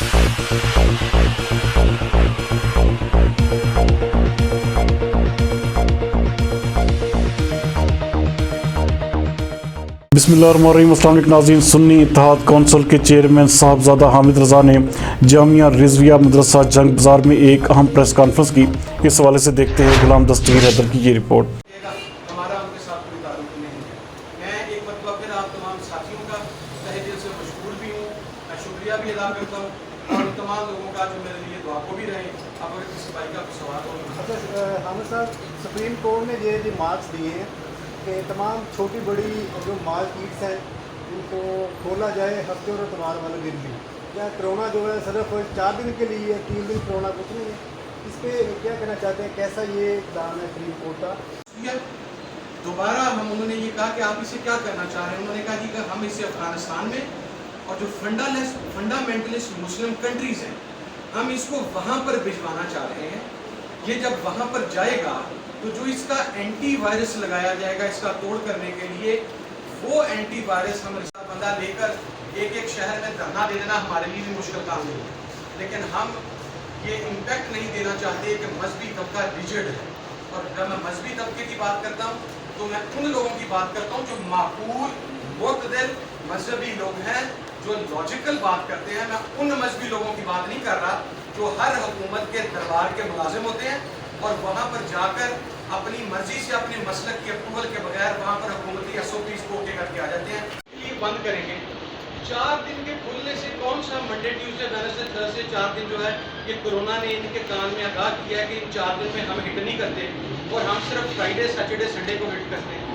बिस्मिल्लाहिर्रहमानिर्रहीम। अस्सलाम वालेकुम नाज़रीन। सुन्नी इत्तेहाद कौंसिल के चेयरमैन साहबजादा हामिद रज़ा ने जामिया रिज़विया मदरसा जंग बाज़ार में एक अहम प्रेस कॉन्फ्रेंस की। इस हवाले से देखते हैं गुलाम दस्तगीर हैदर की ये रिपोर्ट। हमारा उनके साथ कोई ताल्लुक नहीं है। मैं एक मरतबा फिर आप तमाम साथियों का तहे दिल से मशकूर भी हूँ, मैं शुक्रिया भी अदा करता हूँ और उन तमाम लोगों का जो मेरे लिए दुआ को भी रहे। अब अगर किसी भाई का कुछ सवाल हो। अच्छा हामिद साहब, सुप्रीम कोर्ट ने ये रिमार्क्स दिए हैं कि तमाम छोटी बड़ी जो मार्केट्स हैं इनको खोला जाए हफ्ते और इतवार वाले दिन भी। क्या कोरोना जो है सिर्फ 4 दिन के लिए है, 3 दिन कोरोना कुछ नहीं है? इस पर क्या कहना चाहते हैं, कैसा ये इक़दाम है सुप्रीम कोर्ट का? दोबारा उन्होंने ये कहा कि आप इसे क्या करना चाह रहे हैं। उन्होंने कहा कि हम इसे अफगानिस्तान में और जो फंडामेंटलिस्ट मुस्लिम कंट्रीज़ हैं हम इसको वहाँ पर भिजवाना चाह रहे हैं। ये जब वहाँ पर जाएगा तो जो इसका एंटी वायरस लगाया जाएगा इसका तोड़ करने के लिए, वो एंटी वायरस हम बंदा लेकर एक एक शहर में धरना दे देना हमारे लिए भी मुश्किल काम नहीं है। लेकिन हम ये इम्पैक्ट नहीं देना चाहते कि मजहबी तबका रिजिड है। और जब मैं मजहबी तबके की बात करता हूँ तो मैं उन लोगों की बात करता हूँ जो माकूल मुतदिल मजहबी लोग हैं, जो लॉजिकल बात करते हैं। मैं उन मजहबी लोगों की बात नहीं कर रहा जो हर हुकूमत के दरबार के मुलाजिम होते हैं और वहाँ पर जाकर अपनी मर्जी से अपने मसलक की अप्रूवल के बगैर वहाँ पर हुकूमती SOPs को ओके करके आ जाते हैं। ये बंद करेंगे। 4 दिन के खुलने से कौन सा मंडे ट्यूसडे वेडनेसडे थर्सडे 4 दिन जो है ये कोरोना ने इनके कान में आगाह किया है कि इन 4 दिन में हम हिट नहीं करते और हम सिर्फ फ्राइडे सैटरडे संडे को हिट करते हैं।